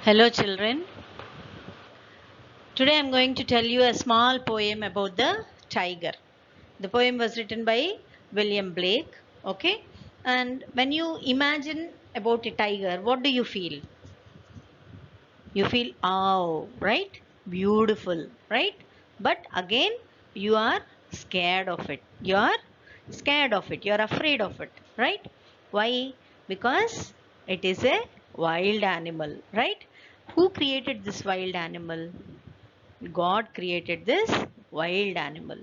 Hello, children. Today I'm going to tell you a small poem about the tiger. The poem was written by William Blake. Okay. And when you imagine about a tiger, what do you feel? You feel, oh, right? Beautiful, right? But again, you are scared of it. You are scared of it. You are afraid of it, right? Why? Because it is a wild animal, right? Who created this wild animal? God created this wild animal.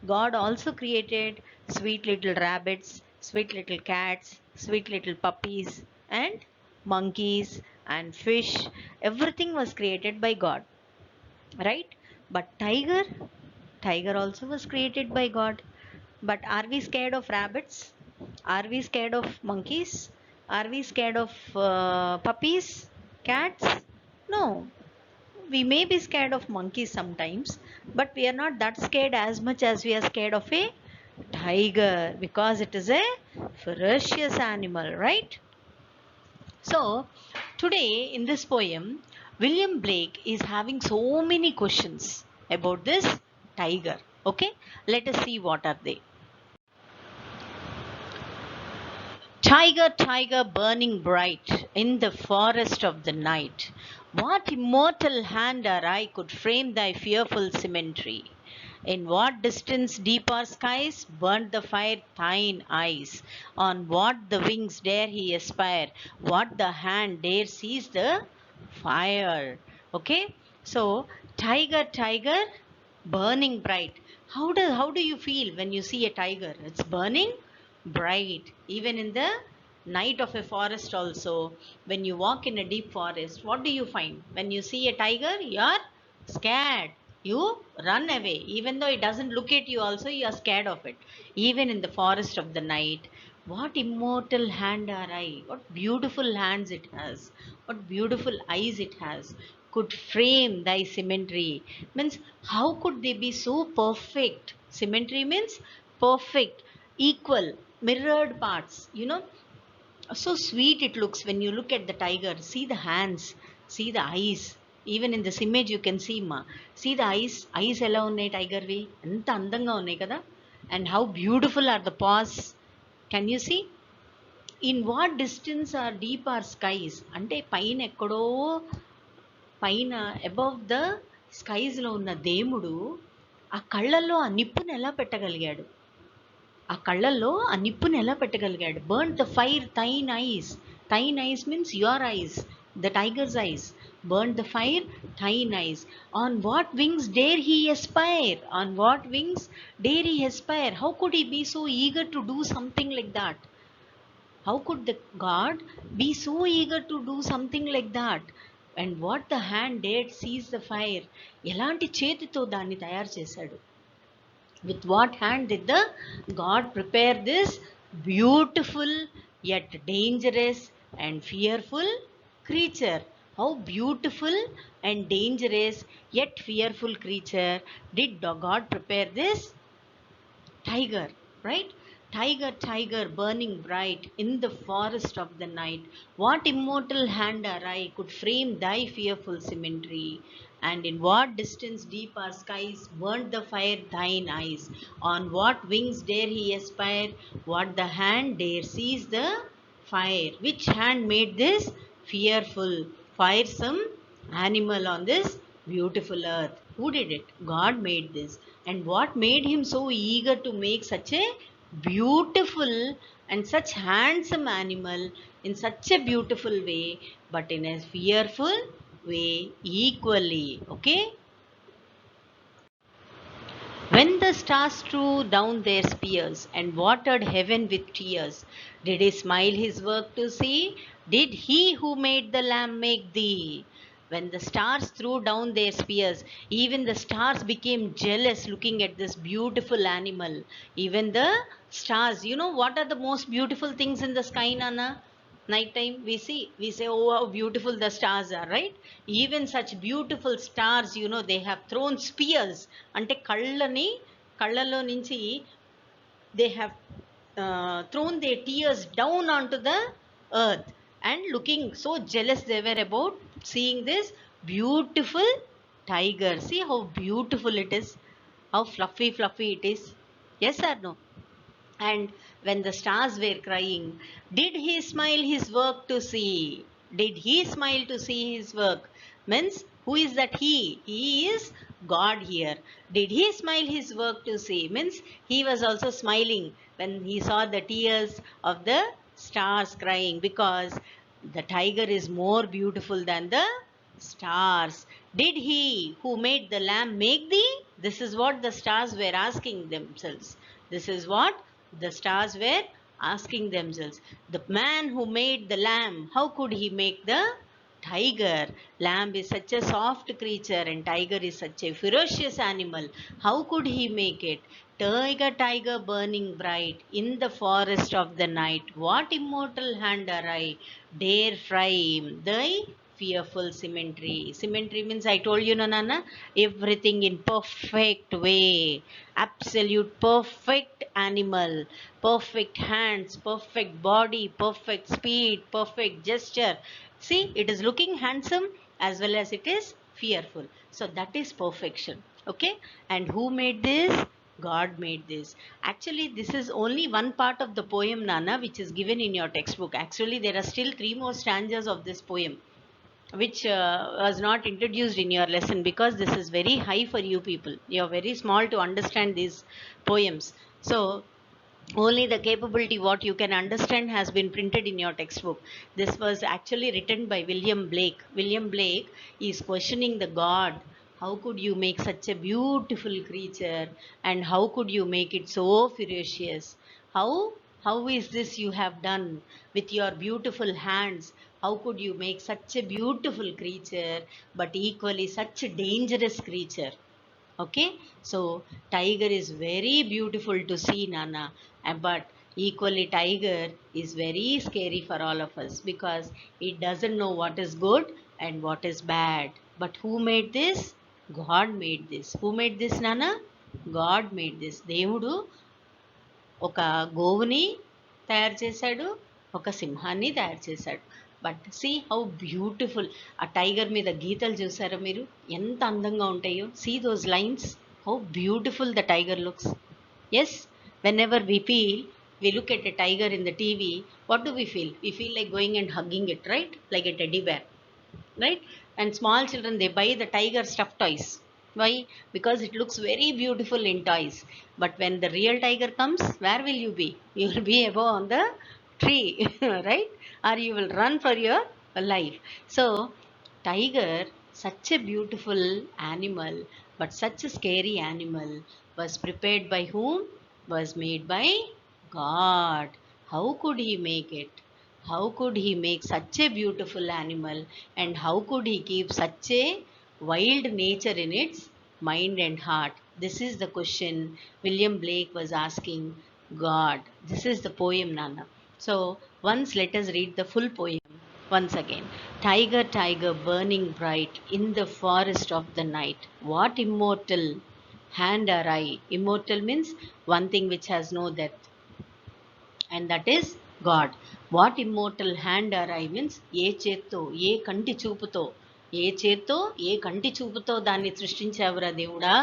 God also created sweet little rabbits, sweet little cats, sweet little puppies, and monkeys and fish. Everything was created by God, right? But tiger also was created by God. But are we scared of rabbits? Are we scared of monkeys? Are we scared of puppies? Cats? No, we may be scared of monkeys sometimes, but we are not that scared as much as we are scared of a tiger because it is a ferocious animal, right? So, today in this poem, William Blake is having so many questions about this tiger. Okay, let us see what are they. Tiger, tiger, burning bright in the forest of the night, what immortal hand or eye could frame thy fearful symmetry? In what distance deeper skies burnt the fire thine eyes? On what the wings dare he aspire? What the hand dare seize the fire? Okay, so tiger, tiger, burning bright. How do you feel when you see a tiger? It's burning bright. Even in the night of a forest also, when you walk in a deep forest, what do you find? When you see a tiger, you are scared. You run away. Even though it doesn't look at you also, you are scared of it. Even in the forest of the night, what immortal hand or eye, what beautiful hands it has, what beautiful eyes it has, could frame thy symmetry. Means, how could they be so perfect? Symmetry means perfect, equal, mirrored parts, so sweet it looks when you look at the tiger. See the hands, see the eyes. Even in this image you can see, ma, see the eyes ఎలా ఉన్నాయి tiger వి, ఎంత అందంగా ఉన్నాయి కదా. And how beautiful are the paws. Can you see? In what distance are deep are skies, అంటే పైన ఎక్కడో, పైన అబౌవ్ ద స్కైస్ లో ఉన్న దేవుడు ఆ కళ్ళల్లో ఆ నిప్పుని ఎలా పెట్టగలిగాడు? ఆ కళ్ళల్లో ఆ నిప్పుని ఎలా పెట్టగలిగాడు? Burn the fire thine eyes. Thine eyes means your eyes, the tiger's eyes. Burn the fire thine eyes. On what wings dare he aspire? On what wings dare he aspire? How could he be so eager to do something like that? How could the God be so eager to do something like that? And what the hand dared seize the fire? ఎలాంటి చేతితో దాన్ని తయారు చేశాడు? With what hand did the God prepare this beautiful yet dangerous and fearful creature? How beautiful and dangerous yet fearful creature did God prepare this tiger, right? Tiger, tiger, burning bright in the forest of the night, what immortal hand or eye could frame thy fearful symmetry? And in what distance deep our skies burnt the fire thine eyes? On what wings dare he aspire? What the hand dare seize the fire? Which hand made this fearful, fearsome animal on this beautiful earth? Who did it? God made this. And what made him so eager to make such a beautiful and such handsome animal in such a beautiful way, but in a fearful way equally? Okay. When the stars threw down their spears and watered heaven with tears, did he smile his work to see? Did he who made the lamb make thee? When the stars threw down their spears, even the stars became jealous looking at this beautiful animal. Even the stars, what are the most beautiful things in the sky, Nana? Nighttime we say, oh, how beautiful the stars are, right? Even such beautiful stars, they have thrown spears. అంటే కళ్ళలో నుంచి they have thrown their tears down onto the earth, and looking so jealous they were about seeing this beautiful tiger. See how beautiful it is, how fluffy it is. Yes or no? And when the stars were crying, did he smile his work to see? Did he smile to see his work? Means, who is that he? He is God here. Did he smile his work to see? Means, he was also smiling when he saw the tears of the stars crying, because the tiger is more beautiful than the stars. Did he who made the lamb make thee? This is what the stars were asking themselves. This is what the stars were asking themselves. The man who made the lamb, how could he make the tiger? Lamb is such a soft creature and tiger is such a ferocious animal. How could he make it? Tiger, tiger, burning bright in the forest of the night. What immortal hand are I? Dare frame thy fearful symmetry. Symmetry means, I told you, Nana, everything in perfect way. Absolute perfect animal, perfect hands, perfect body, perfect speed, perfect gesture. See, it is looking handsome as well as it is fearful. So that is perfection. Okay. And who made this? God made this. Actually, this is only one part of the poem, Nana, which is given in your textbook. Actually, there are still 3 more stanzas of this poem, which was not introduced in your lesson, because this is very high for you people. You are very small to understand these poems. So only the capability what you can understand has been printed in your textbook. This was actually written by William Blake. William Blake is questioning the God. How could you make such a beautiful creature, and how could you make it so ferocious? How how is this you have done with your beautiful hands? How could you make such a beautiful creature, but equally such a dangerous creature? Okay, so tiger is very beautiful to see, Nana, but equally tiger is very scary for all of us, because it doesn't know what is good and what is bad. But who made this? God made this. Who made this, Nana? God made this. Devudu ఒక గోవుని తయారు చేశాడు, ఒక సింహాన్ని తయారు చేశాడు. But see how beautiful. ఆ tiger మీద గీతలు చూసారా మీరు, ఎంత అందంగా ఉంటాయో? See those lines, how beautiful the tiger looks. Yes, whenever we feel, we look at a tiger in the TV, what do we feel? We feel like going and hugging it, right? Like a teddy bear, right? And small children, they buy the tiger stuffed toys. Why? Because it looks very beautiful in toys. But when the real tiger comes, where will you be? You will be above on the tree, right? Or you will run for your life. So tiger, such a beautiful animal, but such a scary animal, was prepared by whom? Was made by God. How could he make it? How could he make such a beautiful animal, and how could he keep such a wild nature in its mind and heart? This is the question William Blake was asking God. This is the poem, Nana. So once let us read the full poem once again. Tiger, tiger, burning bright in the forest of the night, what immortal hand are I? Immortal means one thing which has no death, and that is God. What immortal hand are I means, ఏ చేత్తో, ఏ కంటి చూపుతో, ఏ చేత్తో ఏ కంటి చూపుతో దాన్ని సృష్టించావురా దేవుడా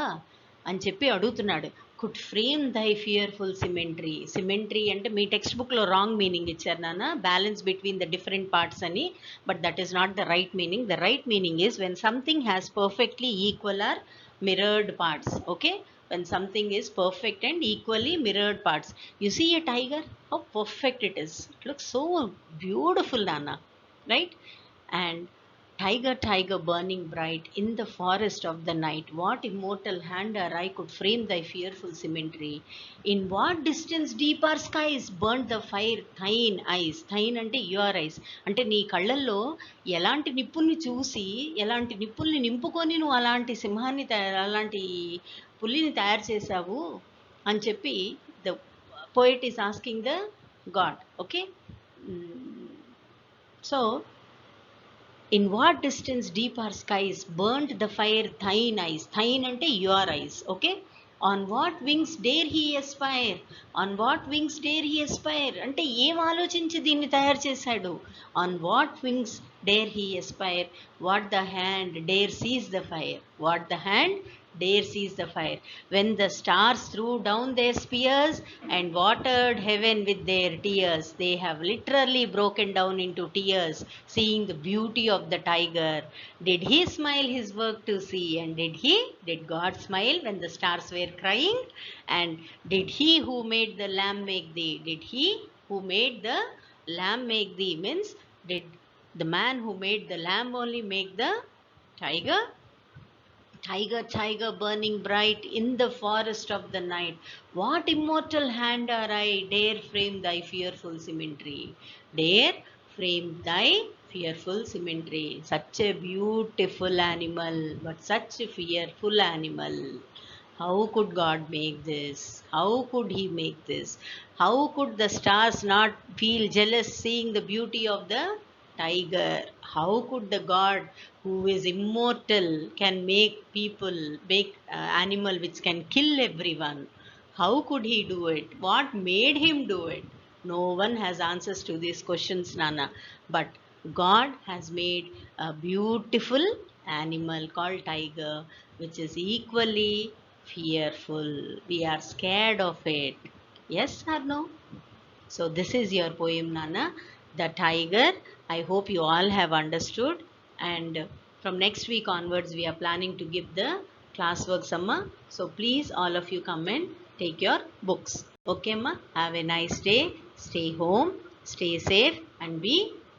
అని చెప్పి అడుగుతున్నాడు. Could frame thy fearful symmetry. Symmetry అంటే మీ టెక్స్ట్ బుక్లో రాంగ్ మీనింగ్ ఇచ్చారు నాన్న, balance between the different parts అని. But that is not the right meaning. The right meaning is when something has perfectly equal or mirrored parts. Okay, when something is perfect and equally mirrored parts. You see a tiger, how perfect it is. It looks so beautiful, Nana, right? And tiger, tiger, burning bright in the forest of the night, what immortal hand or eye could frame thy fearful symmetry? In what distance deep our skies burned the fire thine eyes. Thine అంటే your eyes, అంటే నీ కళ్ళల్లో ఎలాంటి నిప్పుల్ని చూసి, ఎలాంటి నిప్పుల్ని నింపుకొని నువ్వు అలాంటి సింహాన్ని అలాంటి పులిని తయారు చేశావు అని చెప్పి the poet is asking the God. Okay, so in what distance deep our skies burned the fire thine eyes. Thine ante your eyes. Okay, On what wings dare he aspire? On what wings dare he aspire? అంటే ఏం ఆలోచించి దీన్ని తయారు చేశాడు? On what wings dare he aspire? What the hand dare seize the fire? What the hand dare seize the fire? When the stars threw down their spears and watered heaven with their tears, they have literally broken down into tears, seeing the beauty of the tiger. Did he smile his work to see? And did God smile when the stars were crying? And did he who made the lamb make thee? Did he who made the lamb make thee? Means, did the man who made the lamb only make the tiger? Tiger, tiger, burning bright in the forest of the night, what immortal hand are I, dare frame thy fearful symmetry? Dare frame thy fearful symmetry. Such a beautiful animal, but such a fearful animal. How could God make this? How could He make this? How could the stars not feel jealous seeing the beauty of the tiger? How could the God who is immortal can make people, make animal which can kill everyone? How could He do it? What made Him do it? No one has answers to these questions, Nana. But God has made a beautiful animal called tiger, which is equally fearful. We are scared of it. Yes or no? So this is your poem, Nana, The Tiger. I hope you all have understood. And from next week onwards, we are planning to give the classwork summa. So please, all of you come and take your books. Okay, ma? Have a nice day. Stay home, stay safe, and be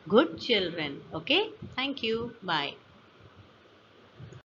good children. Okay? Thank you. Bye.